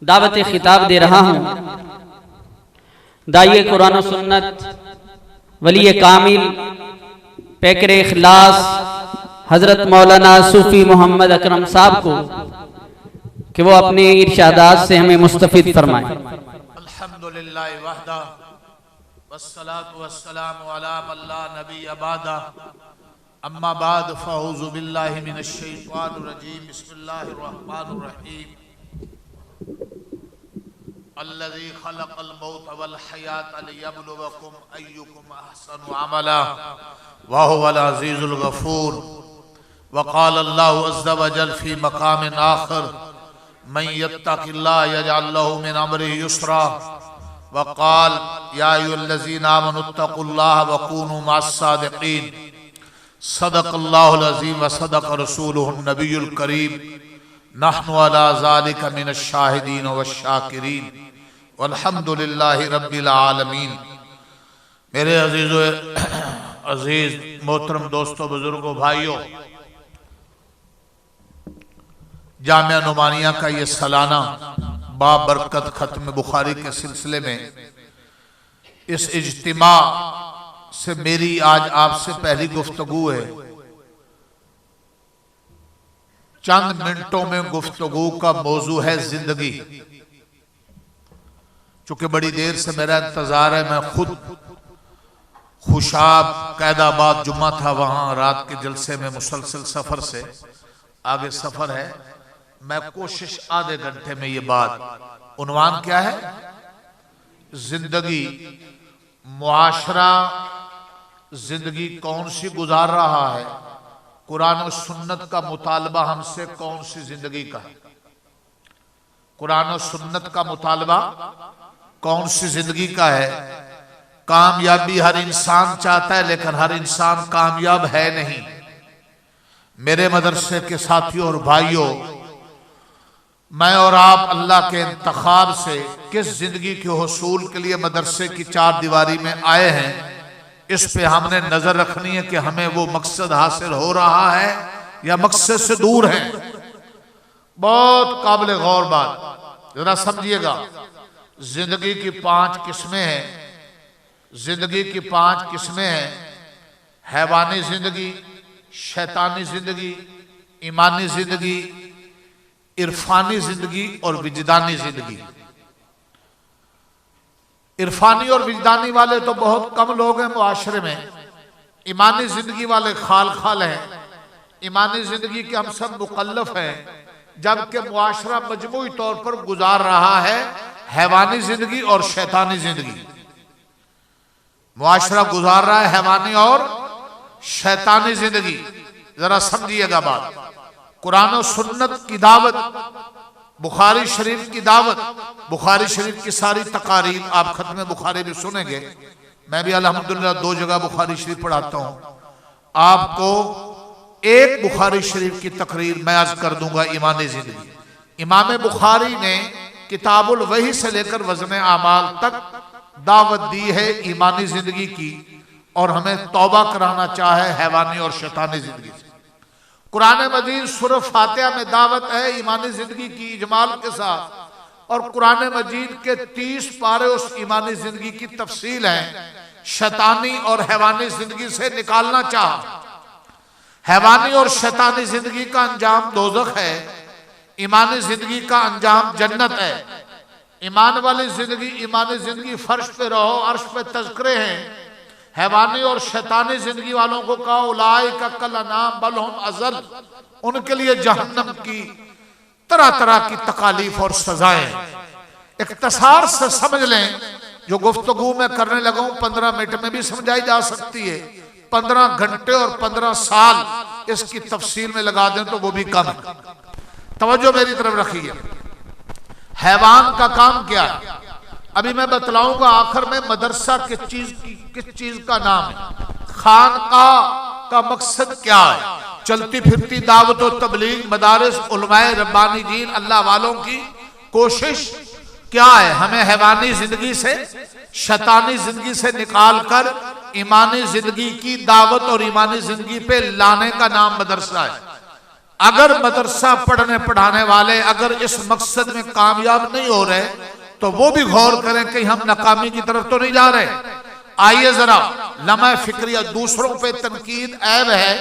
दावत खिताब दे रहा हूँ। दाइए कुरान और सुन्नत वली कामिल पैकर इखलास हजरत मौलाना सूफी मोहम्मद अकरम साहब को कि वो अपने इरशादात से हमें मुस्तफिद फरमाएं। अल्हम्दुलिल्लाह वहदा वस्सलातु वस्सलामु अला मन ला नबिय्य बअदा अम्मा बाद फअऊज़ु बिल्लाहि मिनश शैतानिर रजीम बिस्मिल्लाहिर रहमानिर रहीम अल्लज़ी खलक़ल मौत वल हयात लियब्लुवकुम अय्युकुम अहसनु अमला व हुवल अज़ीज़ुल गफ़ूर व क़ाल अल्लाहु अज़्ज़ा व जल फ़ी मक़ामिन आख़िर मन यत्तक़िल्लाह यजअल लहू मिन अम्रिही युस्रा व क़ाल या अय्युहल्लज़ीना आमनुत्तक़ुल्लाह व कूनू मअस्सादिक़ीन सदक़ल्लाहुल अज़ीम व सदक़ रसूलुहुन नबियुल करीम नहनु अला ज़ालिका मिनश शाहिदीन वश्शाकिरीन वल्हम्दुलिल्लाहि रब्बिल आलमीन। मेरे अजीज मोहतरम दोस्तों, बुजुर्गों, भाइयों, जामिया नुमानिया का ये सालाना बाबरकत खत्म बुखारी के सिलसिले में इस इज्तिमा से मेरी आज आपसे पहली गुफ्तगू है। चंद मिनटों में गुफ्तगू का मौजू है जिंदगी। चूंकि बड़ी देर से मेरा इंतजार है, मैं खुद खुशाब कैदाबाद जुम्मा था, वहां रात के जलसे में मुसलसल सफर से आगे सफर है। मैं कोशिश आधे घंटे में ये बात, उन्वान क्या है? जिंदगी, मुआशरा जिंदगी कौन सी गुजार रहा है, कुरान और सुन्नत का मुतालबा हमसे कौन सी जिंदगी का है। कुरान और सुन्नत का मुतालबा कौन सी जिंदगी का है। कामयाबी हर इंसान चाहता है, लेकिन हर इंसान कामयाब है नहीं। मेरे मदरसे के साथियों और भाइयों, मैं और आप अल्लाह के इंतखाब से किस जिंदगी के हुसूल के लिए मदरसे की चार दीवारी में आए हैं, इस पे हमने नजर रखनी है कि हमें वो मकसद हासिल हो रहा है या मकसद से दूर है। बहुत काबिल गौर बात, जरा समझिएगा। जिंदगी की 5 किस्में हैं। जिंदगी की 5 किस्में हैं। हैवानी जिंदगी, शैतानी जिंदगी, ईमानी जिंदगी, इरफानी जिंदगी और विजदानी जिंदगी। इरफानी और विजदानी वाले तो बहुत कम लोग हैं मुआशरे में। ईमानी जिंदगी वाले खाल खाल हैं। ईमानी जिंदगी के हम सब मुकल्लफ हैं, जबकि मुआशरा मजमूई तौर पर गुजार रहा है हैवानी जिंदगी और शैतानी जिंदगी। मुआशरा गुजार रहा है हैवानी और शैतानी जिंदगी। जरा समझिएगा बात। कुरान और सुन्नत की दावत, बुखारी शरीफ की दावत, बुखारी शरीफ की सारी तकारीर आप खत्म बुखारी भी सुनेंगे। मैं भी अल्हम्दुलिल्लाह 2 जगह बुखारी शरीफ पढ़ाता हूँ। आपको एक बुखारी शरीफ की तकरीर मैं अर्ज कर दूंगा। ईमानी जिंदगी, इमाम बुखारी ने किताबुल वही से लेकर वज़न आमाल तक दावत दी है ईमानी जिंदगी की, और हमें तौबा कराना चाहे हैवानी और शैतानी जिंदगी से। कुरान मजीद सूरह फातिहा में दावत है ईमानी जिंदगी की इजमाल के साथ, और कुरान मजीद के 30 पारे उस ईमानी जिंदगी की तफसील है। शैतानी और हैवानी जिंदगी से निकालना चाह। हैवानी और शैतानी जिंदगी का अंजाम दोज़ख है, ईमानी जिंदगी का अंजाम जन्नत है। ईमान वाली जिंदगी, ईमानी जिंदगी फर्श पे रहो, अर्श पे तज़किरे हैं। हैवानी और शैतानी जिंदगी वालों को कहा उलाइका कल अनाम बल हुम अज़ल, उनके लिए जहन्नम की तरह तरह की तकालीफ और सजाएं। इख्तिसार से समझ लें, जो गुफ्तगू में करने लगा हूं 15 मिनट में भी समझाई जा सकती है। 15 घंटे और 15 साल इसकी तफसील में लगा दें तो वो भी कम है। तवज्जो मेरी तरफ रखिए। हैवान का काम क्या है अभी मैं बतलाऊंगा। आखिर में मदरसा किस चीज का नाम है, खानका का मकसद क्या है, चलती फिरती दावत और तबलीग, मदारिस, उलमाए रब्बानी दीन, अल्लाह वालों की कोशिश क्या है। हमें हैवानी जिंदगी से, शैतानी जिंदगी से निकाल कर ईमानी जिंदगी की दावत और ईमानी जिंदगी पे लाने का नाम मदरसा है। अगर मदरसा पढ़ने पढ़ाने वाले अगर इस मकसद में कामयाब नहीं हो रहे तो वो भी गौर करें कि हम नाकामी की तरफ तो नहीं जा रहे। आइए जरा लम्हा फिक्रिया, दूसरों पे तनकीद ऐब है,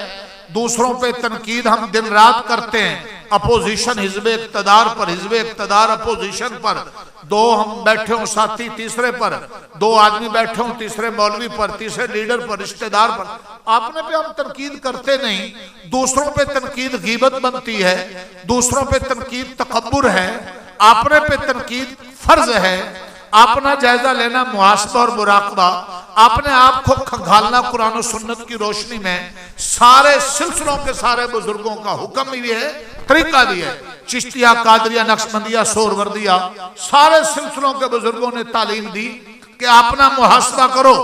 दूसरों पे तनकीद हम दिन रात करते हैं। अपोजिशन हिजबे इक्तदार पर, हिजबे इक्तदार अपोजिशन पर, दो हम बैठे हों साथी तीसरे पर, दो आदमी बैठे हों तीसरे मौलवी पर, तीसरे लीडर पर, रिश्तेदार पर, आपने पे हम तनकीद करते नहीं। दूसरों पे तनकीद गीबत बनती है, दूसरों पे तनकीद तकब्बुर है, आपने पे तनकीद फर्ज है। अपना जायजा लेना, मुहासबा और मुराकबा, आपने आप को खंगालना कुरान और सुन्नत की रोशनी में। सारे सिलसिलों के सारे बुजुर्गों का हुक्म भी है, तरीका भी है। चिश्तिया, कादरिया, नक्शबंदिया, सोहरवर्दिया, सारे सिलसिलों के बुजुर्गों ने तालीम दी कि अपना मुहासबा करो,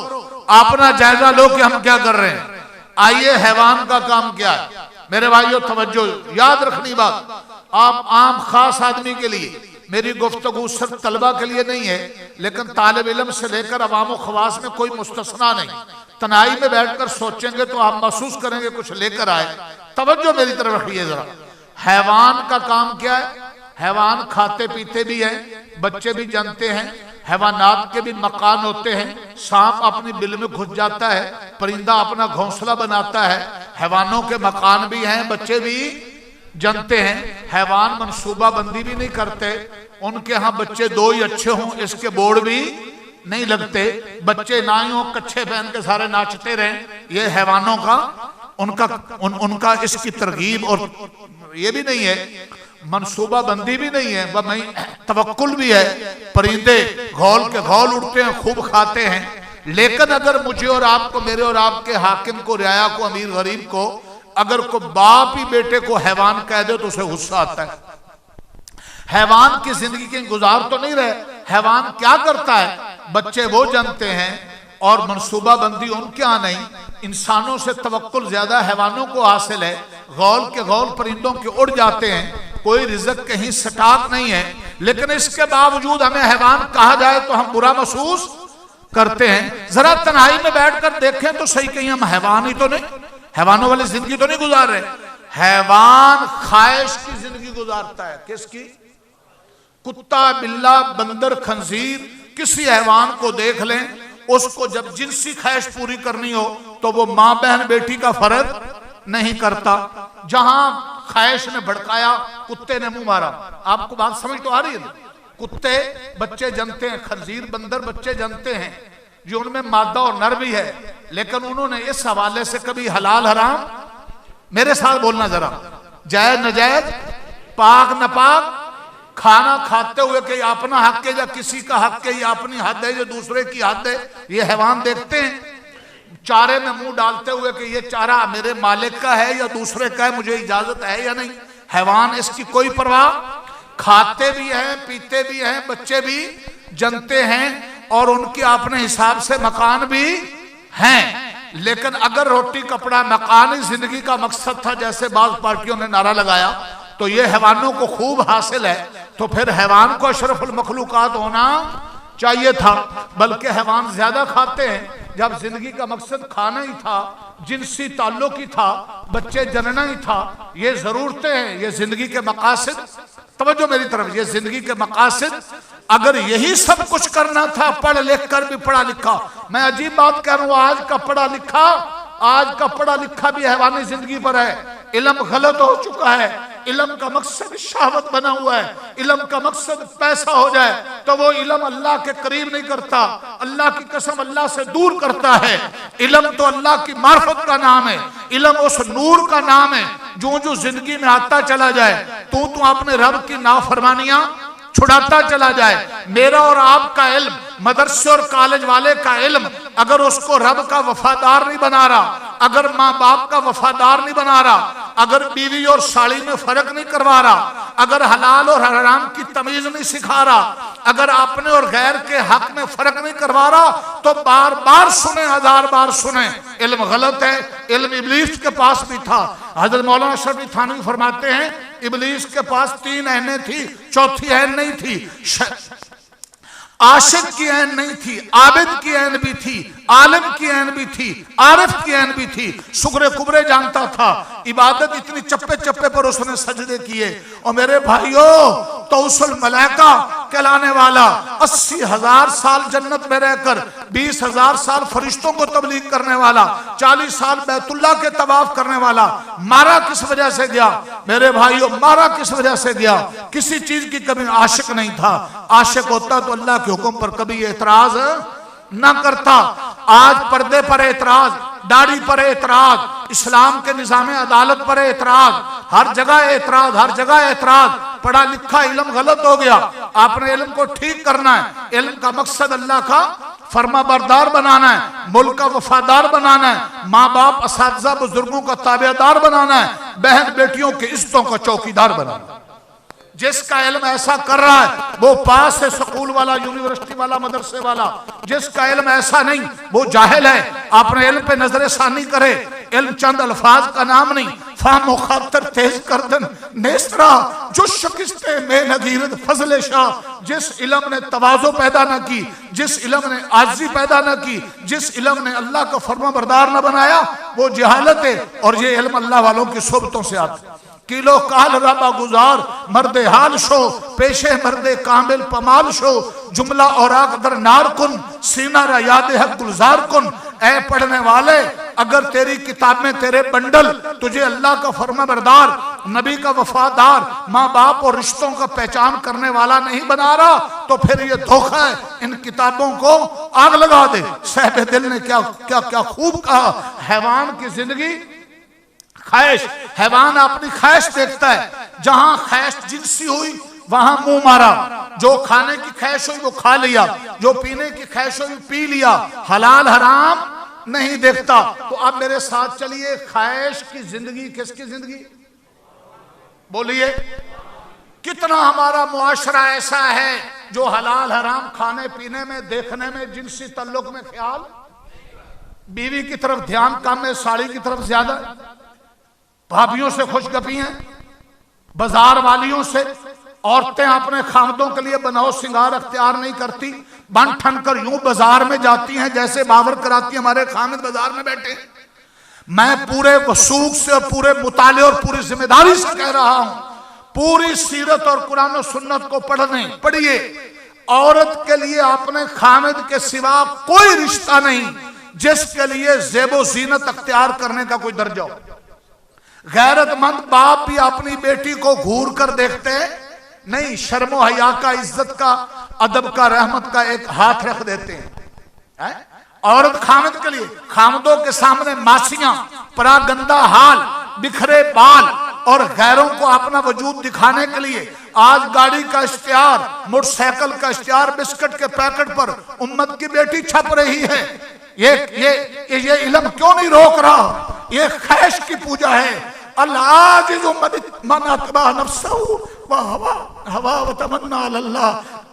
अपना जायजा लो कि हम क्या कर रहे हैं। आइए हैवान का काम क्या है मेरे भाइयों, तवज्जो याद रखनी बात। आप आम खास आदमी के लिए, मेरी गुफ्तगू सिर्फ तलबा के लिए नहीं है, लेकिन तालिब इल्म से लेकर अवाम व खवास में कोई मुस्तस्ना नहीं। तनाई में बैठकर सोचेंगे तो आप महसूस करेंगे कुछ लेकर आए। तवज्जो मेरी तरफ रखिए जरा। हैवान का काम क्या है? हैवान खाते पीते भी हैं, बच्चे भी जानते हैं। हैवानात के भी मकान होते हैं। सांप अपनी बिल में घुस जाता है, परिंदा अपना घोंसला बनाता है। हैवानों के मकान भी हैं, बच्चे भी जानते हैं। हैवान मनसूबा बंदी भी नहीं करते, उनके यहाँ बच्चे दो ही अच्छे हों इसके बोर्ड भी नहीं लगते। बच्चे ना ही हो, कच्छे पहन के सारे नाचते रहें, ये हैवानों का उनका इसकी तरगीब और ये भी नहीं है, मनसूबा बंदी भी नहीं है, वही तवक्कुल भी है। परिंदे घोल के घोल उड़ते हैं, खूब खाते हैं। लेकिन अगर मुझे और आपको, मेरे और आपके हाकिम को, रियाया को, अमीर गरीब को, अगर को बाप ही बेटे को हैवान कह दे तो उसे गुस्सा आता है। हैवान की जिंदगी के गुजार तो नहीं रहे। हैवान क्या करता है बच्चे वो जानते हैं, और मनसूबा बंदी उनके यहाँ नहीं। इंसानों से तवक्कुल ज्यादा हैवानों को हासिल है। गौल के गौल परिंदों के उड़ जाते हैं, कोई रिज़्क़ कहीं स्टॉक नहीं है, लेकिन इसके बावजूद हमें हैवान कहा जाए तो हम बुरा महसूस करते हैं। जरा तन्हाई में बैठकर देखें तो सही, कहीं हम हैवान ही तो नहीं, हैवानों वाली जिंदगी तो नहीं गुजार रहे। हैवान ख्वाहिश की जिंदगी गुजारता है। किसकी? कुत्ता, बिल्ला, बंदर, खंजीर, किसी हैवान को देख लें, उसको जब जिनसी ख्वाहिश पूरी करनी हो तो वो माँ बहन बेटी का फर्क नहीं करता। जहां ख्वाहिश ने भड़काया, कुत्ते ने मुंह मारा। आपको बात समझ तो आ रही है? कुत्ते बच्चे जनते हैं, खंजीर, बंदर बच्चे जनते हैं, जो उनमें मादा और नर भी है, लेकिन उन्होंने इस हवाले से कभी हलाल हराम, मेरे साथ बोलना जरा, जायज नजायज, पाक नपाक, खाना खाते हुए कि अपना हक है या किसी का हक है, या अपनी हद है या दूसरे की हद है, ये हैवान देखते हैं। चारे में मुंह डालते हुए कि ये चारा मेरे मालिक का है या दूसरे का है, मुझे इजाजत है या नहीं। हैवान इसकी कोई परवाह, खाते भी हैं, पीते भी हैं, बच्चे भी जनते हैं, और उनके अपने हिसाब से मकान भी हैं। लेकिन अगर रोटी कपड़ा मकान ही जिंदगी का मकसद था, जैसे बाज़ पार्टियों ने नारा लगाया, तो ये हैवानों को खूब हासिल है। तो फिर हैवान को अशरफुल मखलूकात होना चाहिए था, बल्कि हैवान ज्यादा खाते हैं। जब जिंदगी का मकसद खाना ही था, जिनसी ताल्लुक ही था, बच्चे जनना ही था, ये जरूरतें हैं, ये जिंदगी के मकासद। तवज्जो मेरी तरफ, ये जिंदगी के मकासद। अगर यही सब कुछ करना था, पढ़ लिख कर भी पढ़ा लिखा, मैं अजीब बात कह रहा हूं, आज का पढ़ा लिखा भी हैवानी जिंदगी पर है। इल्म गलत हो चुका है, इल्म का मकसद शहवत बना हुआ है, इल्म का मकसद पैसा हो जाए, तो वो इल्म अल्लाह के करीब नहीं करता, अल्लाह की कसम अल्लाह से दूर करता है। इल्म तो अल्लाह की मार्फत का नाम है, इल्म उस नूर का नाम है जो जो जिंदगी में आता चला जाए, तू अपने रब की नाफरमानियां छुड़ाता चला जाए। मेरा और आपका इल्म, मदरसे और कॉलेज वाले का इल्म, अगर उसको रब का वफादार नहीं बना रहा, अगर माँ बाप का वफादार नहीं बना रहा, अगर बीवी और साड़ी में फर्क नहीं करवा रहा, अगर हलाल और हराम की तमीज नहीं सिखा रहा, अगर अपने और गैर के हक में फर्क नहीं करवा रहा, तो बार बार सुने, हजार बार सुने, इल्म गलत है। इल्म इब्लीस के पास भी था। हजरत मौलाना अशरफ अली थानवी फरमाते हैं, इब्लीस के पास 3 ऐनें थी, चौथी ऐन नहीं थी। आशिक की ऐन नहीं थी, आबिद की ऐन भी थी, आलिम की ऐन भी थी, आरिफ की ऐन भी थी। सुगरे कुबरे जानता था। इबादत इतनी चप्पे चप्पे पर उसने सजदे किए। और मेरे भाइयों, तौसल मलाइका कहलाने वाला 80,000 साल जन्नत में रहकर 20,000 साल फरिश्तों को तबलीग करने वाला, 40 साल बैतुल्लाह के तवाफ करने वाला, मारा किस वजह से गया मेरे भाइयों? मारा किस वजह से गया? किसी चीज की कभी आशिक नहीं था। आशिक होता तो अल्लाह के हुक्म पर कभी एतराज ना करता। आज पर्दे पर एतराज, दाढ़ी पर एतराज, इस्लाम के निजाम अदालत पर एतराज, हर जगह एतराज, हर जगह एतराज। पढ़ा लिखा इल्म गलत हो गया, आपने इल्म को ठीक करना है। इल्म का मकसद अल्लाह का फर्मा बरदार बनाना है, मुल्क का वफादार बनाना है, माँ बाप असातिज़ा बुजुर्गों का ताबेदार बनाना है, बहन बेटियों के इज्जतों का चौकीदार बनाना है। जिसका इल्म ऐसा कर रहा है वो पास है, स्कूल वाला, यूनिवर्सिटी वाला, मदरसे वाला। जिसका इल्म ऐसा नहीं वो जाहिल है। आपने इल्म पे नजर सानी करे। इल्म चंद अल्फाज का नाम नहीं, फाहम खातर तेज करदन नेस्तरा जो शिकस्ते में नगीरत फजले शाह। जिस इल्म ने तवाज़ो पैदा न की, जिस इल्म ने आजी पैदा न की, जिस इल्म ने अल्लाह का फर्मा बरदार न बनाया, वो जहालत है। और ये इल्म अल्लाह वालों की सोबतों से आता है। किलो काल रबा गुजार मर्दे हाल शो, पेशे मर्दे कामिल पमाल शो, जुमला और आकदर नार कुन, सीना रा याद हक गुलजार कुन। ऐ पढ़ने वाले, अगर तेरी किताब में तेरे बंडल तुझे अल्लाह का फर्मा बरदार, नबी का वफादार, माँ बाप और रिश्तों का पहचान करने वाला नहीं बना रहा, तो फिर ये धोखा है। इन किताबों को आग लगा दे। साहिब दिल ने क्या क्या क्या खूब कहा। हैवान की जिंदगी ख्वाहिश, हैवान अपनी ख्वाहिश देखता है। जहां ख्वाहिश जिनसी हुई वहां मुंह मारा। जो खाने की ख्वाहिश हुई वो खा लिया, जो पीने की ख्वाहिश हुई पी लिया। हलाल हराम नहीं देखता। तो अब मेरे साथ चलिए, ख्वाहिश की जिंदगी किसकी जिंदगी? बोलिए, कितना हमारा मुआशरा ऐसा है जो हलाल हराम खाने पीने में, देखने में, जिनसी तल्लुक में ख्याल, बीवी की तरफ ध्यान कम है, साड़ी की तरफ ज्यादा, भाभियों से खुशगपी हैं, बाजार वालियों से। औरतें अपने खामदों के लिए बनाओ सिंगार अख्तियार नहीं करती, बन ठन कर यूं बाजार में जाती हैं जैसे बावर कराती हमारे खामिद बाजार में बैठे। मैं पूरे वसूख से और पूरे मुताले और पूरी जिम्मेदारी से कह रहा हूं, पूरी सीरत और कुरान और सुन्नत को पढ़िए। औरत के लिए अपने खामिद के सिवा कोई रिश्ता नहीं जिसके लिए ज़ेबो ज़ीनत अख्तियार करने का कोई दर्जा हो। गैरतमंद बाप भी अपनी बेटी को घूर कर देखते नहीं, शर्मो हया का, इज्जत का, अदब का, रहमत का एक हाथ रख देते हैं। औरत खामद के लिए, खामदों के सामने मासियां, परागंदा हाल, बिखरे बाल और गैरों को अपना वजूद दिखाने के लिए आज गाड़ी का इश्तिहार, मोटरसाइकिल का इश्तिहार, बिस्किट के पैकेट पर उम्मत की बेटी छप रही है। ये इल्म क्यों नहीं रोक रहा? ये ख्वाहिश की पूजा है।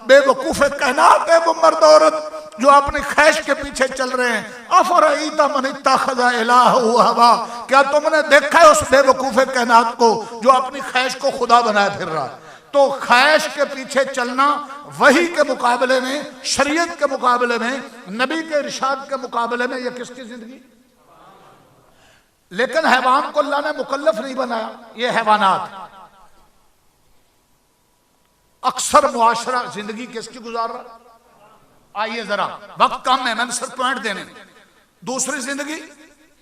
बेवकूफ कहनात है वो मर्द औरत जो अपनी ख्वाहिश के पीछे चल रहे हैं। अफरईता मन इत्तखज़ इलाहहु हवा, क्या तुमने देखा है उस बेवकूफ कहनात को जो अपनी ख्वाहिश को खुदा बनाए फिर रहा है? तो ख्वाहिश के पीछे चलना वही के मुकाबले में, शरीयत के मुकाबले में, नबी के इरशाद के मुकाबले में, ये किसकी जिंदगी? लेकिन हैवान को अल्लाह ने मुकल्लफ नहीं बनाया। ये हैवानात अक्सर मुआशरा जिंदगी किसकी गुजार रहा? आइए जरा, वक्त कम है, मैंने सिर्फ पॉइंट देने। दूसरी जिंदगी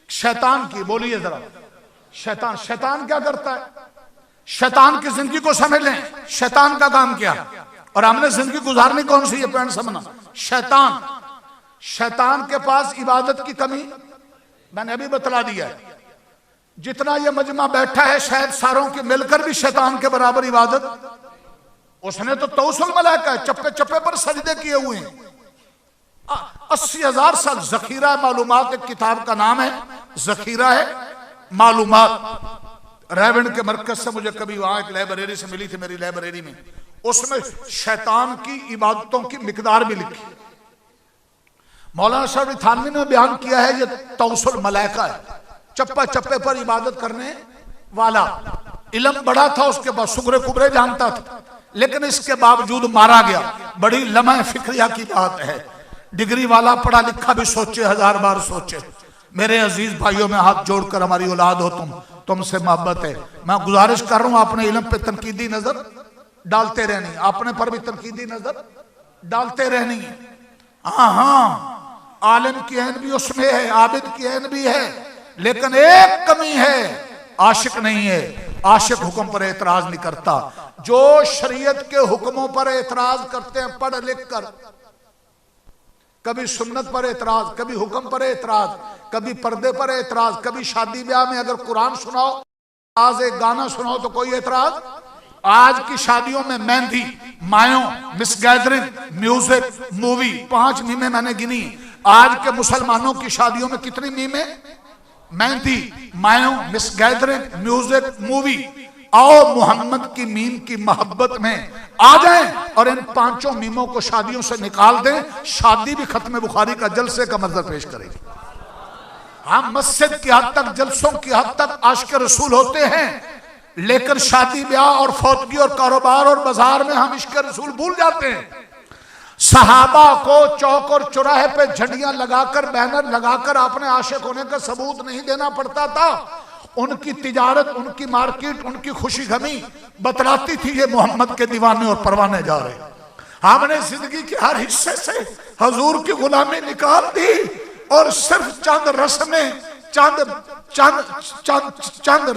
शैतान की। बोलिए जरा, शैतान क्या करता है? शैतान की जिंदगी को समझ लें। शैतान का काम क्या? और हमने जिंदगी गुजारनी कौन सी? ये पॉइंट समझना। शैतान के पास इबादत की कमी मैंने अभी बतला दिया है। जितना ये मजमा बैठा है शायद सारों की मिलकर भी शैतान के बराबर इबादत उसने तो तौसल मलाइका चप्पे चप्पे पर सजदे किए हुए हैं। 80,000 साल जखीरा मालूमात, एक किताब का नाम है जखीरा है मालूमात। रेवेंड के मरकज से मुझे कभी वहां एक लाइब्रेरी से मिली थी, मेरी लाइब्रेरी में। उसमें शैतान की इबादतों की मिकदार भी लिखी। मौलाना साहब थानवी ने बयान किया है ये तौसल मलाइका है, चप्पा चप्पे पर इबादत करने वाला। इल्म बड़ा था उसके पास, सुगरे कुबरे जानता था, लेकिन इसके बावजूद मारा गया। बड़ी लम्हा फिक्रिया की बात है। डिग्री वाला पढ़ा लिखा भी सोचे, 1000 बार सोचे। मेरे अजीज भाइयों में हाथ जोड़कर, हमारी औलाद हो तुमसे मोहब्बत है, मैं गुजारिश कर रहा हूं अपने इल्म पे तनकीदी नजर डालते रहनी, अपने पर भी तनकीदी नजर डालते रहनी। हाँ, आलिम की ऐन भी उसमें है, आबिद की ऐन भी है, लेकिन एक कमी है, आशिक नहीं है। आशिक हुक्म पर एतराज नहीं करता। जो शरीयत के हुक्मों पर एतराज करते हैं पढ़ लिख कर, कभी सुन्नत पर एतराज, कभी हुक्म पर एतराज, कभी पर्दे पर एतराज, कभी शादी ब्याह में अगर कुरान सुनाओ, आज एक गाना सुनाओ तो कोई एतराज। आज की शादियों में मेहंदी, मायों, मिसगैदरिंग, म्यूजिक, मूवी, 5 मीमें मैंने गिनी। आज के मुसलमानों की शादियों में कितनी मीमें? मेहंदी, मायों, मिसगैदरिंग, म्यूजिक, मूवी। आओ मोहम्मद की मीम की मोहब्बत में आ जाएं और इन 5 मीमों को शादियों से निकाल दें। शादी भी खत्म बुखारी का जलसे का मंजर पेश करेगी। हम मस्जिद की हद तक, जलसों की हद तक आशिक रसूल होते हैं, लेकिन शादी ब्याह और फौतगी और कारोबार और बाजार में हम इश्क रसूल भूल जाते हैं। सहाबा को चौक और चौराहे पे झंडियां लगाकर, बैनर लगाकर अपने आशिक होने का सबूत नहीं देना पड़ता था। उनकी तिजारत, उनकी मार्केट, उनकी खुशी गमी बतलाती थी ये मोहम्मद के दीवाने और परवाने जा रहे। हमने जिंदगी के हर हिस्से से हजूर की गुलामी निकाल दी और सिर्फ चंद रस्में, चंद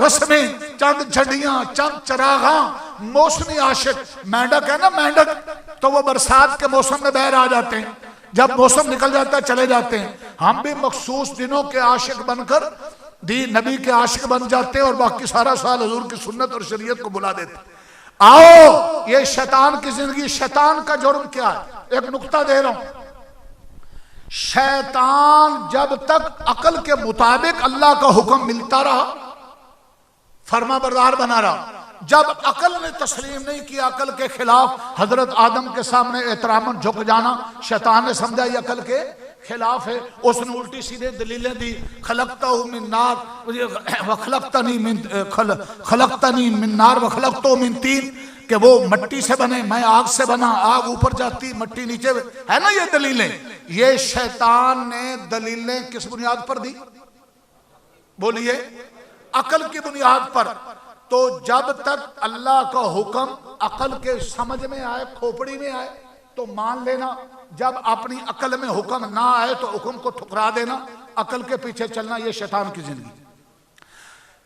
रस्में, चंद झंडियां, चंद चरागा, मौसमी आशिक। मेंढक है ना, मेंढक, तो वो बरसात के मौसम में बाहर आ जाते हैं, जब मौसम निकल जाता है चले जाते हैं। हम भी मखसूस दिनों के आशिक बनकर दी नबी के आशिक बन जाते हैं और बाकी सारा साल हुजूर की सुन्नत और शरीयत को बुला देते। आओ, ये शैतान की जिंदगी। शैतान का जुर्म क्या है? एक नुक्ता दे रहा हूं। शैतान जब तक अकल के मुताबिक अल्लाह का हुक्म मिलता रहा, फर्मा बरदार बना रहा। जब अकल ने तस्लीम नहीं किया, अकल के खिलाफ हजरत आदम के सामने एहतरामन झुक जाना, शैतान ने समझा ये अकल के खिलाफ है। उसने उल्टी सीधे दलीलें दी। खलकतहु मिन नार वखलकतनी मिन नार वखलकतहु मिन तीन, कि वो मट्टी से बने, मैं आग से बना, आग ऊपर जाती, मट्टी नीचे, है ना ये दलीलें। ये शैतान ने दलीलें किस बुनियाद पर दी? बोलिए, अकल की बुनियाद पर। तो जब तक अल्लाह का हुक्म अकल के समझ में आए, खोपड़ी में आए, तो मान लेना। जब अपनी अकल में हुक्म ना आए तो हुक्म को ठुकरा देना, अकल के पीछे चलना। ये शैतान की जिंदगी।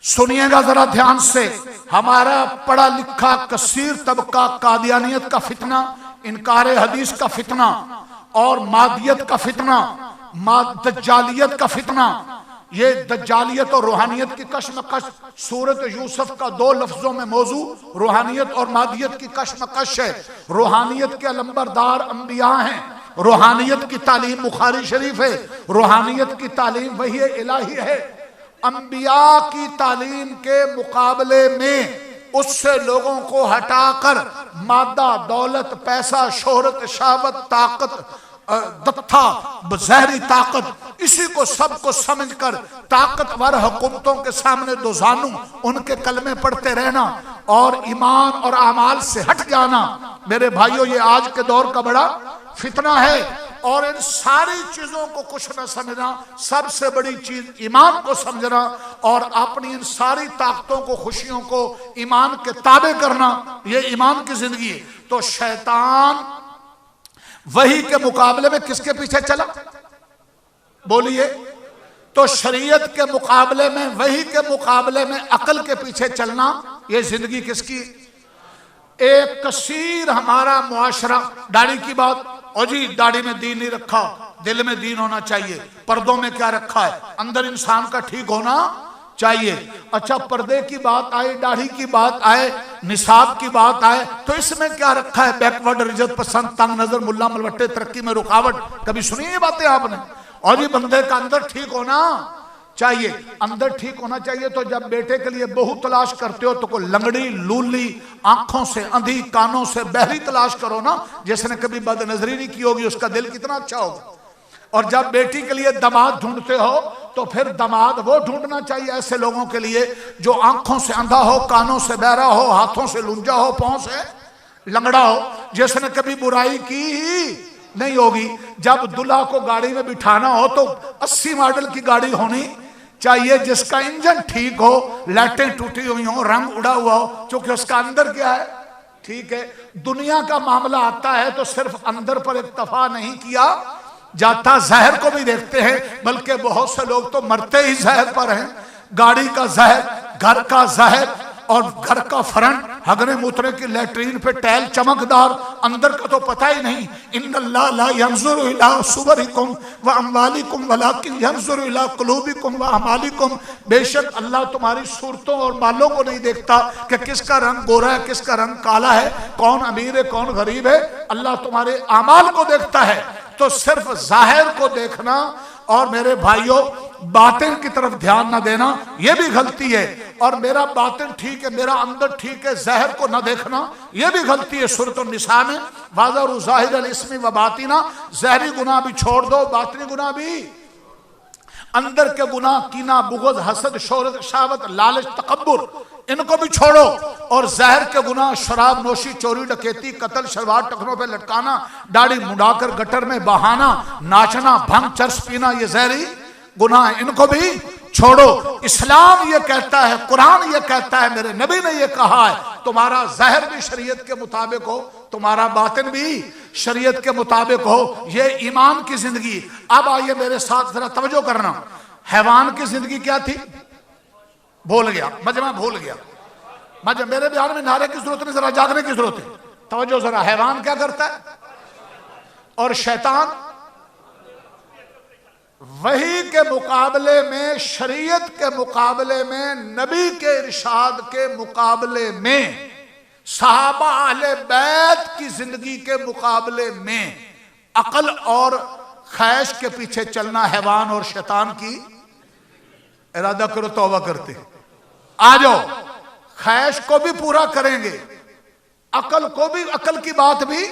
सुनिएगा जरा ध्यान से। हमारा पढ़ा लिखा कसीर तबका कादियानियत का फितना, इनकार हदीस का फितना और मादियत का फितना, दज्जालियत का फितना, ये दज्जालियत और रूहानियत की कशमकश सूरत यूसुफ का 2 लफ्जों में मौजू रूहानियत और मादियत की कशमकश है। रूहानियत के अलंबरदार अंबिया हैं, रूहानियत की तालीम बुखारी शरीफ है, रूहानियत की तालीम वही इलाही है। अंबिया की तालीम के मुकाबले में उससे लोगों को हटाकर मादा, दौलत, पैसा, शोहरत, शहावत, ताकत, दत्था, जहरी ताकत, इसी को सबको समझकर ताकतवर हुकूमतों के सामने दो जानू उनके कलमे पढ़ते रहना और ईमान और अमाल से हट जाना। मेरे भाइयों, ये आज के दौर का बड़ा फितना है। और इन सारी चीजों को कुछ न समझना, सबसे बड़ी चीज ईमान को समझना और अपनी इन सारी ताकतों को, खुशियों को ईमान के ताबे करना, ये ईमान की जिंदगी है। तो शैतान वही के मुकाबले में किसके पीछे चला? बोलिए। तो शरीयत के मुकाबले में, वही के मुकाबले में अकल के पीछे चलना, ये जिंदगी किसकी? एक कसीर हमारा मुआशरा। दाढ़ी की बात, और जी दाढ़ी में दीन नहीं रखा, दिल में दीन होना चाहिए। पर्दों में क्या रखा है? अंदर इंसान का ठीक होना चाहिए। अच्छा, पर्दे की बात आए, दाढ़ी की बात आए, निसाब की बात आए, तो इसमें क्या रखा है? बैकवर्ड, रिजत पसंद, तंग नजर, मुल्ला मलवट्टे, तरक्की में रुकावट। कभी सुनी ये बातें आपने? और ये बंदे का अंदर ठीक होना चाहिए। अंदर ठीक होना चाहिए। तो जब बेटे के लिए बहू तलाश करते हो तो कोई लंगड़ी, लूली, आंखों से अंधी, कानों से बहरी तलाश करो ना। जिसने कभी बदनजरी नहीं की होगी उसका दिल कितना अच्छा होगा। और जब बेटी के लिए दामाद ढूंढते हो तो फिर दामाद वो ढूंढना चाहिए ऐसे लोगों के लिए जो आंखों से अंधा हो, कानों से बहरा हो, हाथों से लुंजा हो, पांव से लंगड़ा हो, जिसने कभी बुराई की ही नहीं होगी। जब दूल्हा को गाड़ी में बिठाना हो तो 80 मॉडल की गाड़ी होनी चाहिए, जिसका इंजन ठीक हो, लाइटें टूटी हुई हो, रंग उड़ा हुआ हो, क्योंकि उसका अंदर क्या है, ठीक है। दुनिया का मामला आता है तो सिर्फ अंदर पर इक्तफा नहीं किया जाता, जहर को भी देखते हैं, बल्कि बहुत से लोग तो मरते ही जहर पर हैं। गाड़ी का जहर, घर का जहर, और घर का फ्रंट हगने मूत्रे की लैट्रीन पे टैल चमकदार, अंदर का तो पता ही नहीं। इन्नल्लाह ला यंजुरु इला सुवरिकुम व अमवालिकुम वलाकिन यंजुरु इला कुलूबिकुम व अमालिकुम। बेशक अल्लाह तुम्हारी सूरतों और मालों को नहीं देखता कि किसका रंग गोरा है, किसका रंग काला है, कौन अमीर है, कौन गरीब है। अल्लाह तुम्हारे अमाल को देखता है। तो सिर्फ जाहिर को देखना और मेरे भाइयों बातिन की तरफ ध्यान न देना, यह भी गलती है। और मेरा बातिन ठीक है, मेरा अंदर ठीक है, जहर को न देखना यह भी गलती है। सूरत निसा में वाज़ा ज़ाहिर अल इस्मी व बातिना, जहरी गुनाह भी छोड़ दो, बातिनी गुनाह भी, अंदर के गुनाह कीना, बुग़्ज़, हसद, शोहरत, शावत, लालच, तकब्बुर, इनको भी छोड़ो। और जहर के गुनाह शराब नोशी, चोरी डकैती, कत्ल, शलवार टखनों पे लटकाना, दाढ़ी मुड़ाकर गटर में बहाना, नाचना, भंग चर्स पीना, ये जहरी गुनाह, इनको भी छोड़ो। इस्लाम ये कहता है, कुरान ये कहता है, मेरे नबी ने ये कहा है, तुम्हारा जहर भी शरीयत के मुताबिक हो, तुम्हारा बातिन भी शरीयत के मुताबिक हो। ये ईमान की जिंदगी। अब आइए मेरे साथ जरा तवज्जो करना। हैवान की जिंदगी क्या थी? भूल गया, मजमा भूल गया। मेरे बयान में नारे की जरूरत नहीं, जरा जागने की जरूरत है। तवज्जो जरा। हैवान क्या करता है और शैतान? वही के मुकाबले में, शरीयत के मुकाबले में, नबी के इरशाद के मुकाबले में, सहाबा अहले बैत की जिंदगी के मुकाबले में अकल और ख्वाहिश के पीछे चलना हैवान और शैतान की। इरादा करो तौबा करते, आ जाओ, ख्वाहिश को भी पूरा करेंगे, अकल को भी, अकल की बात भी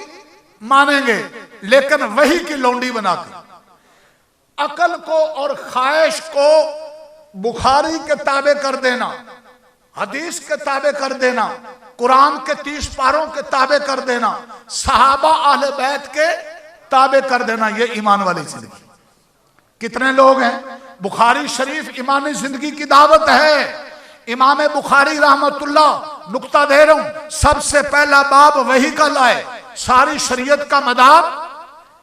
मानेंगे, लेकिन वही की लौंडी बनाकर अकल को और ख्वाहिश को बुखारी के ताबे कर देना, हदीस के ताबे कर देना, कुरान के 30 पारों के ताबे कर देना, सहाबा अहले बैत के ताबे कर देना, ये ईमान वाली जिंदगी। कितने लोग हैं? बुखारी शरीफ ईमानी जिंदगी की दावत है। इमाम बुखारी रहमतुल्लाह, नुक्ता दे रहा हूं, सबसे पहला बाब वही का लाए, सारी शरीयत का मदार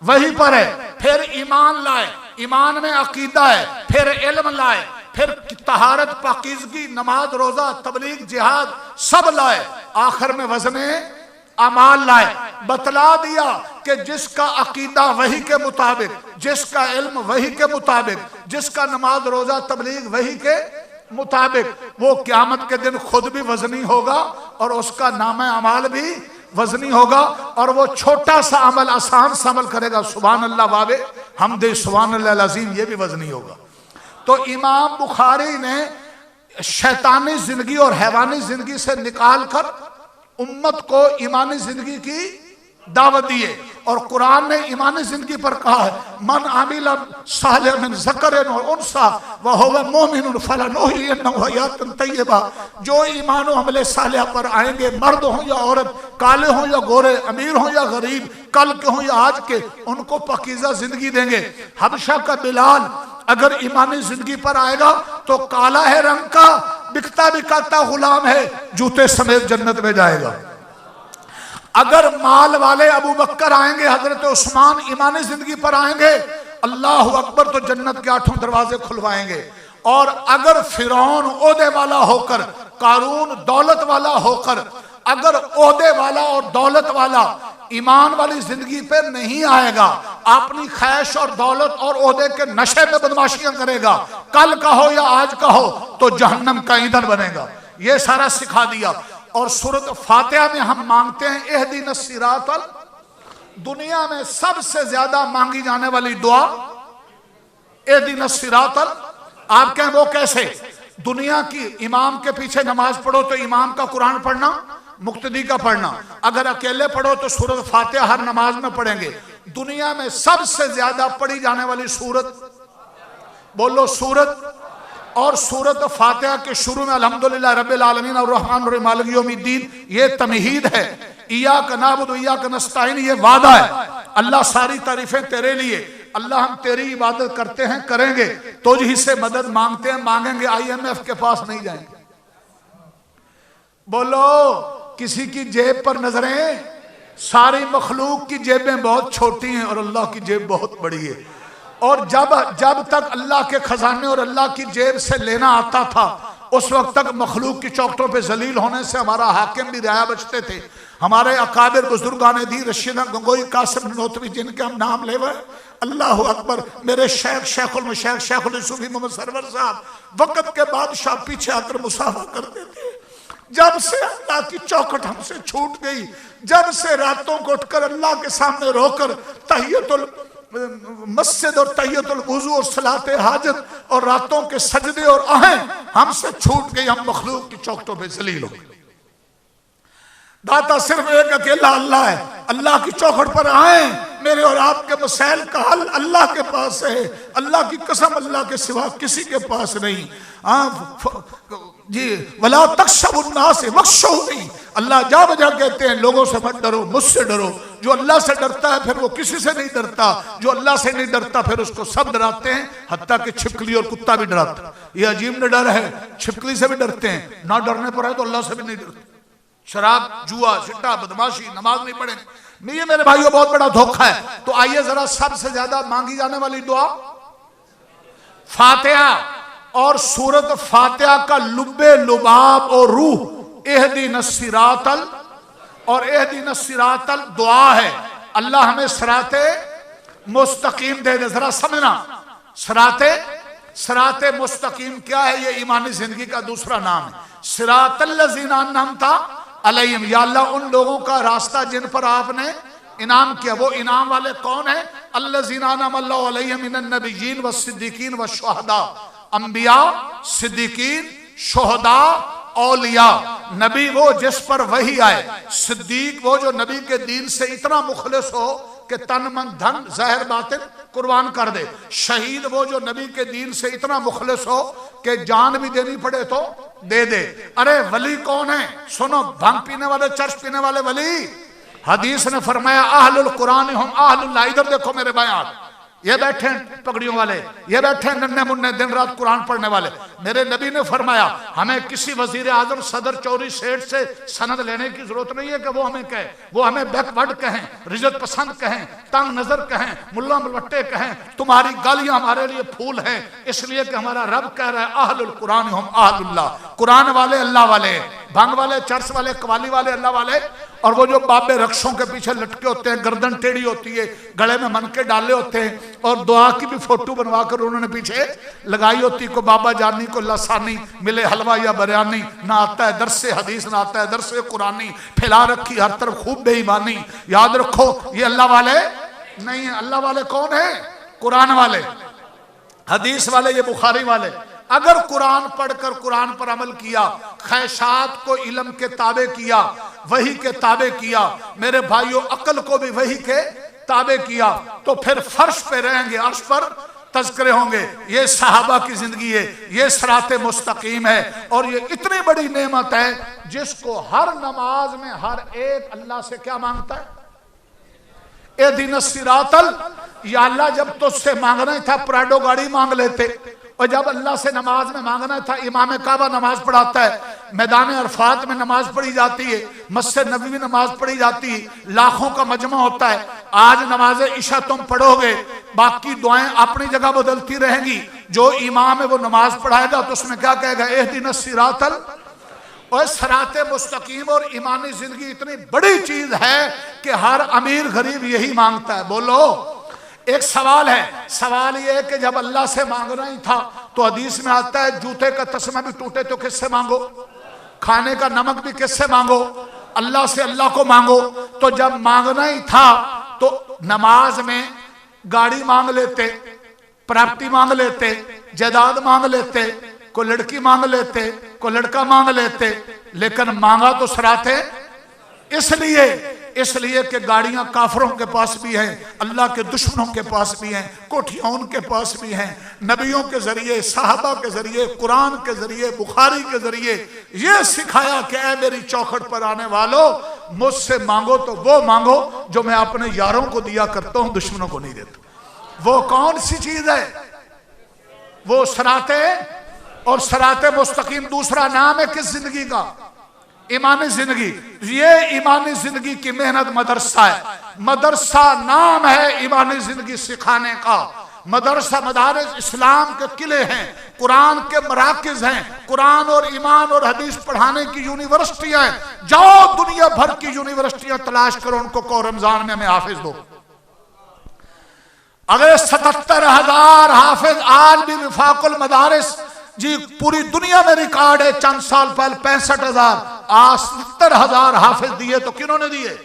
वही पर है। फिर ईमान लाए, ईमान में अकीदा है, फिर इल्म लाए, फिर तहारत, पाकीज़गी, नमाज, रोजा, तबलीग, जिहाद सब लाए, आखिर में वज़ने अमाल लाए। बतला दिया कि जिसका अकीदा वही के मुताबिक, जिसका इल्म वही के मुताबिक, जिसका नमाज, रोजा, तबलीग वही के मुताबिक, वो क़यामत के दिन खुद भी वज़नी होगा और उसका नामे अमाल भी वज़नी होगा। और वो छोटा सा अमल, आसान सा अमल करेगा, सुभान अल्लाह वावे हमदे सुभान अल्लाह अज़ीम, ये भी वज़नी होगा। तो इमाम बुखारी ने शैतानी जिंदगी और हैवानी जिंदगी से निकाल कर उम्मत को ईमानी जिंदगी की दावत दी है। और कुरान ने ईमानी जिंदगी पर कहा है, मन आमिला सालिहन मिन ज़करिन व उन्सा व हुवा मुमिनुन फलनुहयिन्नहु हयातन तय्यबा। जो ईमान व अमल सालिह पर आएंगे, मर्द हो या औरत, काले हो या गोरे, अमीर हो या गरीब, कल के हो या आज के, उनको पाकीज़ा जिंदगी देंगे। हबशा का बिलाल अगर ईमानी जिंदगी पर आएगा तो काला है रंग का, बिकता बिकाता गुलाम है, जूते समेत जन्नत में जाएगा। अगर माल वाले अबू बकर आएंगे, हजरत उस्मान ईमानी जिंदगी पर आएंगे, अल्लाह अकबर, तो जन्नत के 8 दरवाजे खुलवाएंगे। और अगर फिरौन ओहदे वाला होकर, कारून दौलत वाला होकर, अगर ओहदे वाला और दौलत वाला ईमान वाली जिंदगी पे नहीं आएगा, अपनी ख्वाहिश और दौलत और ओहदे के नशे में बदमाशियां करेगा, कल का हो या आज का हो, तो जहन्नम का ईंधन बनेगा। ये सारा सिखा दिया। और सूरत फातिहा में हम मांगते हैं इहदिनस सिरातल, दुनिया में सबसे ज्यादा मांगी जाने वाली दुआ इहदिनस सिरातल। आप कहें वो कैसे? दुनिया की इमाम के पीछे नमाज पढ़ो तो इमाम का कुरान पढ़ना, मुक्तदी का पढ़ना, अगर अकेले पढ़ो तो सूरत फातिहा हर नमाज में पढ़ेंगे। दुनिया में सबसे ज्यादा पढ़ी जाने वाली सूरत, बोलो सूरत। और सूरत फातिहा के शुरू में अल्हम्दुलिल्लाह रब्बिल आलमीन और रहमान और मालिक यौमिद्दीन, ये तमहीद है। इय्याक नअबुदु व इय्याक नस्तईन, ये वादा है। अल्लाह सारी तारीफें तेरे लिए, अल्लाह हम तेरी इबादत करते हैं, करेंगे, तुझ ही से मदद मांगते हैं, मांगेंगे, IMF के पास नहीं जाएंगे। बोलो, किसी की जेब पर नजरें, सारी मखलूक की जेबें बहुत छोटी हैं और अल्लाह की जेब बहुत बड़ी है। और जब तक अल्लाह के खजाने और अल्लाह की जेब से लेना आता था, उस वक्त तक मखलूक की चौखटों पे जलील होने से हमारा हाकिम भी रियाया बचते थे। हमारे अकाबिर बुजुर्गान दी, रशीदा गंगोई, कासिम नोतवी, जिनके हम नाम ले, अल्लाह अकबर, मेरे शेख शेखुल मशैख शेखुल सूफी मोहम्मद सरवर साहब वक्त के बादशाह पीछे आकर मुसाफा करते थे। जब से अल्लाह की चौखट हमसे छूट गई, जब से रातों को उठकर अल्लाह के सामने रोकर तहियतुल मस्जिद और तहियतुल वुजू और सलाते हाजत और रातों के सजदे और आहें हमसे छूट गई, हम मखलूक की चौखटों पे जलील हो गए। दाता सिर्फ एक अकेला अल्लाह है। अल्लाह की चौखट पर आए, मेरे और आपके मसाइल का हल अल्लाह के पास है। अल्लाह की कसम, अल्लाह के सिवा किसी के पास नहीं। जी, वला तख्शवुन्नास वख्शौनी, अल्लाह जा बजा कहते हैं, लोगों से मत डरो, मुझसे डरो। जो अल्लाह से डरता है फिर वो किसी से नहीं डरता, जो अल्लाह से नहीं डरता फिर उसको सब डराते हैं, हत्ता कि छिपकली और कुत्ता भी डराता। ये अजीब न डर है, छिपकली से भी डरते हैं, ना डरने पर है तो अल्लाह से भी नहीं डरते। शराब, जुआ, चिट्टा, बदमाशी, नमाज नहीं पढ़ेंगे, ये मेरे भाइयों बहुत बड़ा धोखा है। तो आइए जरा सबसे ज्यादा मांगी जाने वाली दुआ फातिहा, और सूरत फातिहा का लुब्बे लुबाब और रूह एहदिनस सिरातल, और एहदिनस सिरातल दुआ है। अल्लाह हमें सिराते मुस्तकीम दे दे। जरा समझना, सिराते मुस्तकीम क्या है? ये ईमानी जिंदगी का दूसरा नाम है। सिरातल लज़ीना अन्अमता अलैहिम, या अल्लाह उन लोगों का रास्ता जिन पर आपने इनाम किया। वो इनाम वाले कौन है? अल्लज़ीना अनअम अल्लाहु अलैहिम मिनन नबिय्यीन वस्सिद्दीकीन वश्शुहदा, अंबिया, सिद्दीकीन, शुहदा, औलिया। नबी वो जिस पर वही आए, सिद्दीक वो जो नबी के दीन से इतना मुखलिस हो कि तन मन धन ज़ाहिर बातिन कुर्बान कर दे, शहीद वो जो नबी के दीन से इतना मुखलिस हो कि जान भी देनी पड़े तो दे दे। अरे वली कौन है? सुनो, भांग पीने वाले, चर्च पीने वाले वली। हदीस ने फरमाया अहलुल कुरान हम अहलुल्लाह। इधर देखो मेरे बयान, ये बैठे पगड़ियों वाले, ये बैठे नन्हे मुन्ने दिन रात कुरान पढ़ने वाले। मेरे नबी ने फरमाया हमें किसी वजीर आजम, सदर, चौधरी, सेठ से सनद लेने की जरूरत नहीं है कि वो हमें कहे, वो हमें बैकवर्ड कहें, रिजत पसंद कहें, तंग नजर कहें, मुल्ला मुलवट्टे कहें, तुम्हारी गालियां हमारे लिए फूल हैं, इसलिए कि हमारा रब कह रहा है अहलुल कुरान हम अहलुल्लाह। कुरान वाले अल्लाह वाले, भंग वाले, चर्च वाले, कवाली वाले अल्लाह वाले। और वो जो बाबे रक्षों के पीछे लटके होते हैं, गर्दन टेढ़ी होती है, गले में मनके डाले होते हैं, और दुआ की भी फोटो बनवा कर उन्होंने पीछे लगाई होती, को बाबा जानी, को लसानी, मिले हलवा या बिरयानी, ना आता है दरसे हदीस, ना आता है दरसे कुरानी, फैला रखी हर तरफ खूब बेईमानी। याद रखो ये अल्लाह वाले नहीं है। अल्लाह वाले कौन है? कुरान वाले, हदीस वाले, ये बुखारी वाले। अगर कुरान पढ़कर कुरान पर अमल किया, ख्वाहिशात को इल्म के ताबे किया, वही के ताबे किया, मेरे भाइयों अक्ल को भी वही के ताबे किया, तो फिर फर्श पे रहेंगे, अर्श पर तज़किरे होंगे। ये सहाबा की जिंदगी है, ये सिराते मुस्तकीम है, और ये इतनी बड़ी नेमत है जिसको हर नमाज में हर एक अल्लाह से क्या मांगता है? एहदिनस सिरातल, या अल्लाह जब तुझसे मांगना ही था प्राडो गाड़ी मांग लेते, और जब अल्लाह से नमाज में मांगना था, इमाम काबा नमाज पढ़ाता है, मैदान अरफात में नमाज पढ़ी जाती है, मस्जिद नबी में नमाज पढ़ी जाती है, लाखों का मजमा होता है। आज नमाज इशा तुम पढ़ोगे, बाकी दुआएं अपनी जगह बदलती रहेंगी। जो इमाम है वो नमाज पढ़ाएगा तो उसमें क्या कहेगा? एहदिनस सिरातल। और सिराते मुस्तकीम और ईमानी जिंदगी इतनी बड़ी चीज है कि हर अमीर गरीब यही मांगता है। बोलो, एक सवाल है, सवाल ये है कि जब अल्लाह से मांगना ही था तो हदीस में आता है जूते का तस्मा भी टूटे तो किससे मांगो? खाने का नमक भी किससे मांगो? अल्लाह से। अल्लाह को मांगो। तो जब मांगना ही था तो नमाज में गाड़ी मांग लेते, प्रॉपर्टी मांग लेते, जायदाद मांग लेते, को लड़की मांग लेते, को लड़का मांग लेते, लेकिन मांगा तो सिराते इसलिए कि गाड़ियां काफरों के पास भी हैं, अल्लाह के दुश्मनों के पास भी हैं, कोठियां उनके पास भी हैं। नबियों के जरिए, साहबा के जरिए, कुरान के जरिए, बुखारी के जरिए ये सिखाया कि ऐ मेरी चौखट पर आने वालों, मुझसे मांगो तो वो मांगो जो मैं अपने यारों को दिया करता हूं, दुश्मनों को नहीं देता। वो कौन सी चीज है? वो सराते, और सराते मुस्तकीम दूसरा नाम है किस जिंदगी का? ईमानी जिंदगी। ये ईमानी जिंदगी की मेहनत मदरसा है। मदरसा नाम है ईमानी जिंदगी सिखाने का। मदरसा मदारिस इस्लाम के किले हैं, कुरान के मराकिज हैं, कुरान और ईमान और हदीस पढ़ाने की यूनिवर्सिटियां हैं। जाओ दुनिया भर की यूनिवर्सिटियां तलाश करो, उनको कहो रमजान में हमें हाफिज दो। अगर 77,000 हाफिज आज भी विफाकुल मदारिस जी पूरी दुनिया में रिकॉर्ड है। चंद साल पहले 65,000, आज 70,000 हाफिज दिए तो किन्होंने दिए?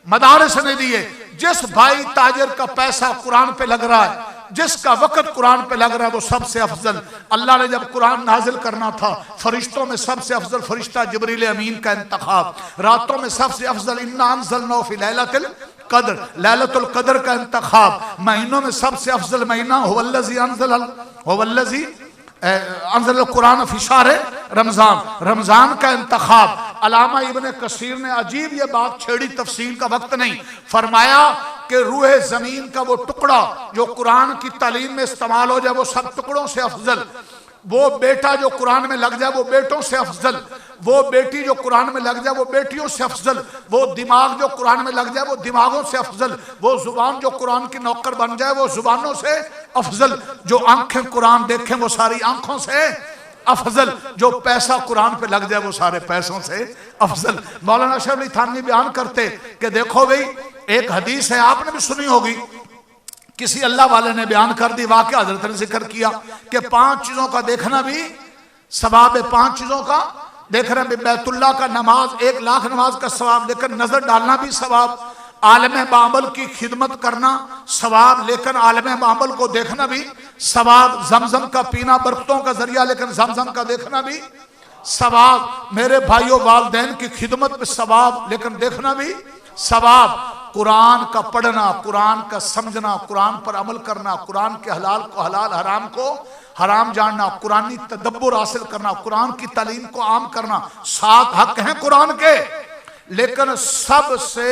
मदारिस ने दिए। जिस भाई ताजिर का पैसा कुरान पे लग रहा है, जिसका वक्त कुरान पे लग रहा है, वो सबसे अफजल। अल्लाह ने जब कुरान नाजिल करना था, फरिश्तों में सबसे अफजल फरिश्ता जिब्रील अमीन का इंतखाब, रातों में सबसे अफजल इन्ना अंज़लनाहु फी लैलतिल कद्र, लैलतुल कद्र का इंतखाब, महीनों में सबसे अफजल महीना हुवल्लज़ी अंज़ल कुरान फी शहर रमजान, रमजान का इंतखाब। अलामा इब्ने कसीर ने अजीब ये बात छेड़ी, तफसील का वक्त नहीं, फरमाया कि रूह जमीन का वो टुकड़ा जो कुरान की तालीम में इस्तेमाल हो जाए वो सब टुकड़ों से अफजल, वो बेटा जो कुरान में लग जाए वो बेटों से अफजल, वो बेटी जो कुरान में लग जाए वो बेटियों से अफजल, वो दिमाग जो कुरान में लग जाए वो दिमागों से अफजल, वो जुबान जो कुरान की नौकर बन जाए वो जुबानों से अफजल, जो आंखें कुरान देखें वो सारी आंखों से अफजल, जो पैसा कुरान पे लग जाए वो सारे पैसों से अफजल। मौलाना अशरफ अली थानवी बयान करते कि देखो भाई, एक हदीस है आपने भी सुनी होगी, किसी अल्लाह वाले ने बयान कर दी, वाकया हजरत ने जिक्र किया कि 5 चीजों का देखना भी सवाब है। 5 चीजों का देखना भी, बैतुल्लाह का नमाज 1 लाख नमाज का सवाब, लेकर नजर डालना भी सवाब, आलम बामल की खिदमत करना सवाब, लेकिन आलम बामल को देखना भी सवाब, जमजम का पीना बरकतों का जरिया, लेकिन जमजम का देखना भी सवाब, मेरे भाइयों वालिदैन की खिदमत में सवाब, लेकिन देखना भी सवाब, कुरान का पढ़ना, कुरान का समझना, कुरान पर अमल करना, कुरान के हलाल को हलाल, हराम को हराम जानना, कुरानी तदब्बुर हासिल करना, कुरान की तालीम को आम करना। 7 हक हैं कुरान के, लेकिन सबसे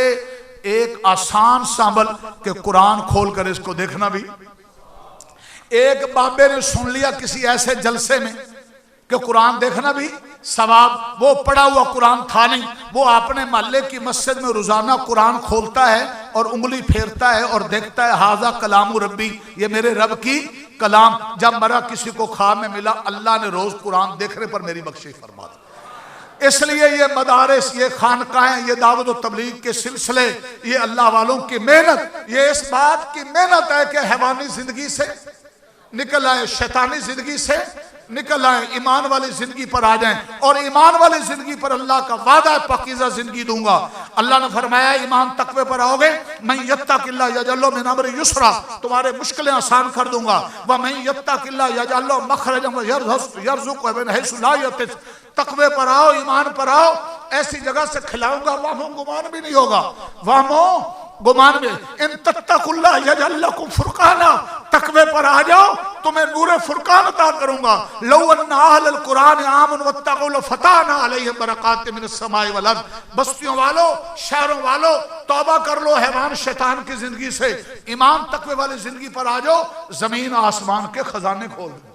एक आसान सामल के कुरान खोल कर इसको देखना भी। एक बाबे ने सुन लिया किसी ऐसे जलसे में कि कुरान देखना भी सवाब, वो पढ़ा हुआ कुरान था नहीं, वो अपने मोहल्ले की मस्जिद में रोजाना कुरान खोलता है और उंगली फेरता है और देखता है हाजा कलामु रब्बी, ये मेरे रब की कलाम। जब मरा किसी को ख्वाब में मिला, अल्लाह ने रोज कुरान देखने पर मेरी बख्शिश फरमा दी। इसलिए ये मदारिस, ये खानकाहें, ये दावत और तबलीग के सिलसिले, ये अल्लाह वालों की मेहनत, ये इस बात की मेहनत है कि हैवानी जिंदगी से निकल आए, शैतानी जिंदगी से निकल आए, ईमान वाली जिंदगी पर आ जाएं। और ईमान वाली जिंदगी पर अल्लाह का वादा है, पाकीज़ा जिंदगी दूंगा। अल्लाह ने फरमाया ईमान तकवे पर आओगे, मैं यत्तकिल्लाह यजअल मिन अमरी युसरा, तुम्हारे मुश्किलें आसान कर दूंगा। व मैं यत्तकिल्लाह यजअल मखरजन व यरज़ुक़हु मिन हैसु ला यहतसिब, तकवे पर आओ, ईमान पर आओ, ऐसी जगह से खिलाऊंगा वामो गुमान भी नहीं होगा, वामो गुमान में। इन तत्तकुल्लाह यजअल लकुम फुरकाना, तकवे पर आ जाओ, तुम्हें नूरे फुरकान अता करूंगा। लौ अन्ना अहलल कुरान आमनु वत्तक़ू लफ़ताना अलैहिम बरकातिम मिनस समाई वल अर्ज़, बस्तियों वालों, शहरों वालों, तौबा कर लो हैवान शैतान की जिंदगी से, ईमान तकवे वाली जिंदगी पर आ जाओ, जमीन आसमान के खजाने खोल दो।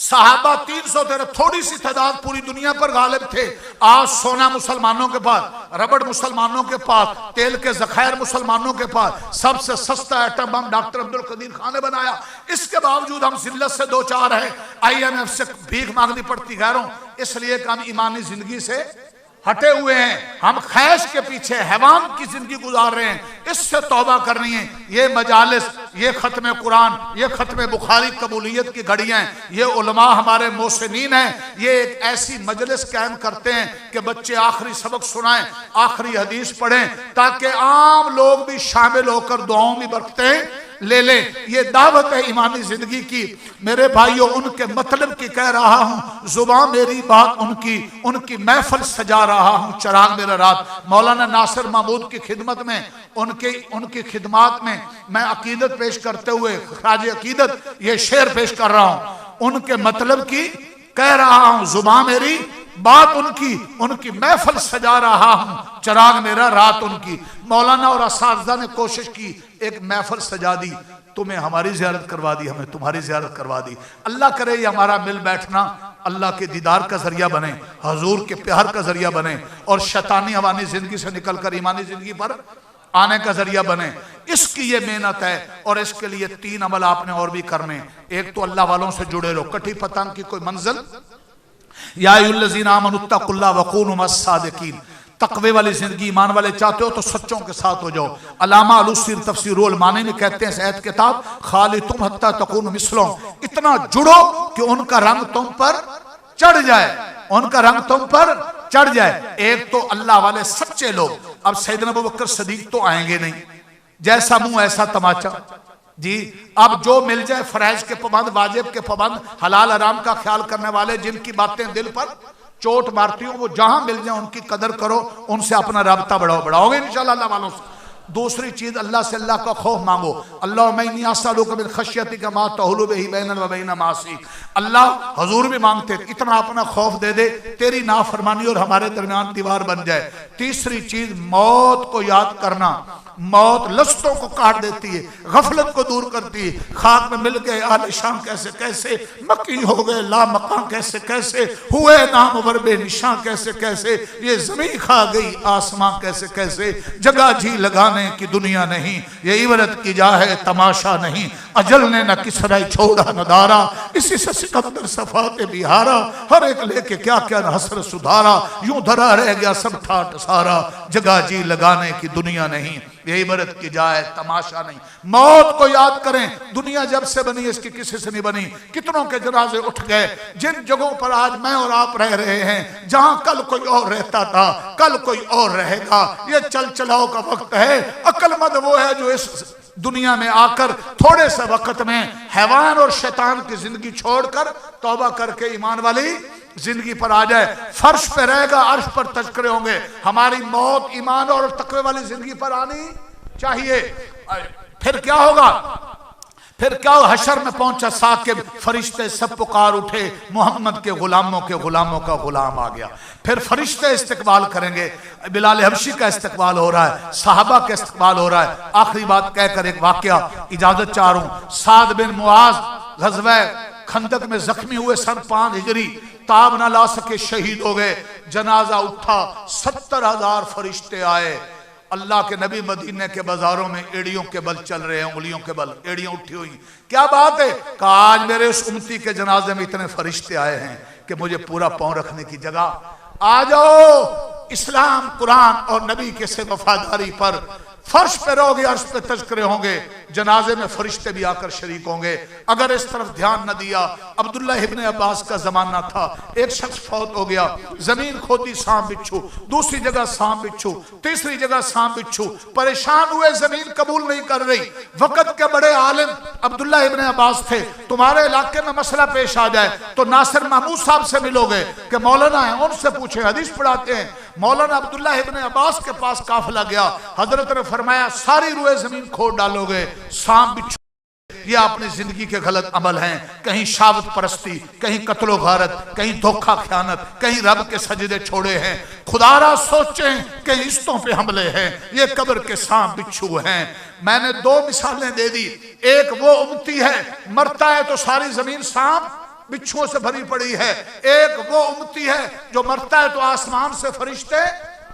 सहाबा 313, थोड़ी सी तादाद पूरी दुनिया पर गालिब थे। आज सोना मुसलमानों के पास, रबड़ मुसलमानों के पास, तेल के जखायर मुसलमानों के पास, सबसे सस्ता atom bomb doctor Abdul Qadeer Khan ने बनाया। इसके बावजूद हम जिल्लत से 2-4 है, IMF से भीख मांगनी पड़ती गैरों, इसलिए कि हम ईमानी जिंदगी से हटे हुए हैं, हम ख्वाहिश के पीछे हैवान की जिंदगी गुजार रहे हैं। इससे तौबा करनी है। ये मजालिस, ये खत्म कुरान, ये खत्म बुखारी कबूलियत की घड़ियां हैं, ये उलमा हमारे मोहसिनीन हैं, ये एक ऐसी मजलिस कायम करते हैं कि बच्चे आखिरी सबक सुनाएं, आखिरी हदीस पढ़ें, ताकि आम लोग भी शामिल होकर दुआओं में बरकतें ले लें। ये दावत है ईमानी जिंदगी की। मेरे भाइयों, उनके मतलब की कह रहा हूं, जुबान मेरी बात उनकी, उनकी महफिल सजा रहा हूं, चराग मेरा रात। मौलाना नासिर महमूद की खिदमत में, उनकी खिदमत में मैं अकीदत पेश करते हुए खराज अकीदत ये शेर पेश कर रहा हूं, उनके मतलब की कह रहा हूं, जुबान मेरी बात उनकी, उनकी महफिल सजा रहा हूं, चिराग मेरा रात उनकी। मौलाना और असातिज़ा ने कोशिश की, एक महफिल सजा दी, तुम्हें हमारी ज़ियारत करवा दी, हमें तुम्हारी ज़ियारत करवा दी। अल्लाह करे ये हमारा मिल बैठना अल्लाह के दीदार का जरिया बने, हजूर के प्यार का जरिया बने, और शैतानी हवानी जिंदगी से निकलकर ईमानी जिंदगी पर आने का जरिया बने। इसकी ये मेहनत है, और इसके लिए 3 अमल आपने और भी करने। एक तो अल्लाह वालों से जुड़े रहो, कटी पतंग की कोई मंजिल। या अय्युहल्लज़ीना आमनुत्तकुल्लाह वकूनू मस्सादिकीन, तकवे वाली जिंदगी ईमान वाले चाहते हो तो सच्चों के साथ हो जाओ। अल्लामा अलूसी तफसीरुल मानी में कहते हैं ऐत किताब, खाली तुम हत्ता तकून मिसलों, इतना जुड़ो कि उनका रंग तुम पर चढ़ जाए, उनका रंग तुम पर चढ़ जाए। एक तो अल्लाह वाले सच्चे लोग। अब सैयदना अबू बकर सदीक तो आएंगे नहीं, जैसा मुंह ऐसा तमाचा जी। अब जो मिल जाए, फरैज के पाबंद, वाजिब के पाबंद, हलाल हराम का ख्याल करने वाले, जिनकी बातें दिल पर चोट मारती हो, वो जहां मिल जाए उनकी कदर करो, उनसे अपना राब्ता बढ़ाओ, बढ़ाओगे इंशाअल्लाह अल्लाह वालों से। दूसरी चीज, अल्लाह से अल्लाह का खौफ मांगो। अल्लाहुम्मा इन्नी अस्अलुका मिन खश्यतिका मा तहूलु बिही बैनना व बैन मासिक। अल्लाह हजूर भी मांगते, इतना अपना खौफ दे दे तेरी नाफरमानी और हमारे दरमियान दीवार बन जाए। तीसरी चीज, मौत को याद करना। मौत लस्तों को काट देती है, गफलत को दूर करती है। खाक में मिल गए आलिशान कैसे कैसे, मक्की हो गए ला मकान कैसे कैसे, हुए नामवर बेनिशां कैसे कैसे, ये जमीन खा गई आसमां कैसे कैसे। जगह जी लगाने की दुनिया नहीं, ये इबरत की जा है तमाशा नहीं। अजल ने न किसरा छोड़ा न दारा, इसी से सिकंदर सफाते बिहारा। हर एक लेके क्या क्या हसर सुधारा, यूं धरा रह गया सब ठाट सारा। जगह जी लगाने की दुनिया नहीं, ये इबरत की जाए तमाशा नहीं। मौत को याद करें, दुनिया जब से बनी इसकी किसी से नहीं बनी। कितनों के जनाजे उठ गए, जिन जगहों पर आज मैं और आप रह रहे हैं, जहां कल कोई और रहता था, कल कोई और रहेगा। ये चल चलाओ का वक्त है। अक्लमंद वो है जो इस दुनिया में आकर थोड़े से वक्त में हैवान और शैतान की जिंदगी छोड़कर तौबा करके ईमान वाली जिंदगी पर आ जाए। फर्श पे रहेगा, अर्श पर तज़किरे होंगे। हमारी मौत ईमान और तकवे वाली जिंदगी पर आनी चाहिए। फिर क्या होगा? फिर क्या हशर में पहुंचा साकिब, फरिश्ते सब पुकार उठे, मोहम्मद के गुलामों का गुलाम आ गया। फिर फरिश्ते इस्तकबाल करेंगे, बिलाल हबशी का इस्तकबाल हो रहा है, सहाबा का इस्तकबाल हो रहा है। आखिरी बात कहकर एक वाकया इजाजत चाह रहा हूं। साद बिन मुआज गज़वा खंदक में जख्मी हुए सन 5 हिजरी, ताब ना ला सके, शहीद हो गए। जनाजा उठा, 70,000 फरिश्ते आए। अल्लाह के नबी मदीने के बाजारों में एड़ियों के बल चल रहे हैं, उंगलियों के बल एड़ियां उठी हुई। क्या बात है? कहा आज मेरे उस उम्मती के जनाजे में इतने फरिश्ते आए हैं कि मुझे पूरा पांव रखने की जगह। आ जाओ, इस्लाम, कुरान और नबी के से वफादारी पर फर्श पे रहोगे, अर्श पे तज़किरे होंगे, जनाजे में फरिश्ते भी आकर शरीक होंगे। अगर इस तरफ ध्यान न दिया, अब्दुल्ला इब्ने अब्बास का जमाना था, एक शख्स फौत हो गया, जमीन खोदी सांप बिच्छू, दूसरी जगह सांप बिच्छू, तीसरी जगह सांप बिच्छू, परेशान हुए, जमीन कबूल नहीं कर रही। वक़्त के बड़े आलिम अब्दुल्ला इब्ने अब्बास थे। तुम्हारे इलाके में मसला पेश आ जाए तो नासिर महमूद साहब से मिलोगे कि मौलाना है, उनसे पूछे, हदीस पढ़ाते हैं। मौलाना अब्दुल्ला इब्ने अब्बास के पास काफिला गया, हजरत ने फरमाया सारी रुए जमीन खोद डालोगे, सांप बिच्छू। ये अपनी जिंदगी के गलत अमल हैं, कहीं शावत परस्ती, कहीं कत्लो गारत, कहीं धोखा ख्यानत, कहीं रब के सजदे छोड़े हैं। खुदारा सोचें कि रिश्तों पे हमले हैं, ये कब्र के सांप बिच्छू हैं। मैंने 2 मिसालें दे दी। एक वो उम्मती है, मरता है तो सारी जमीन सांप बिच्छुओं से भरी पड़ी है। एक वो उम्मती है जो मरता है तो आसमान से फरिश्ते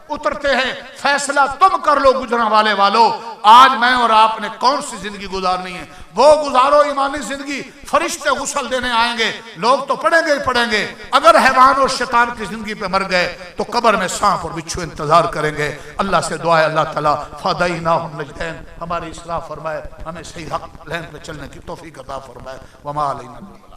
उतरते हैं। फैसला तुम कर लो गुजरने वाले वालों, आज मैं और आपने कौन सी जिंदगी गुजारनी है, वो गुजारो ईमानी जिंदगी। फरिश्ते गुस्ल देने आएंगे, लोग तो पढ़ेंगे ही पढ़ेंगे। अगर हैवान और शैतान की जिंदगी पे मर गए तो कब्र में सांप और बिच्छू इंतजार करेंगे। अल्लाह से दुआ है, अल्लाह ताला फदाइनाहुम नजदैन, हमारी इस्लाह फरमाए, हमें सही हक लाइन पे चलने की तौफीक अता फरमाए। वमा अलैना।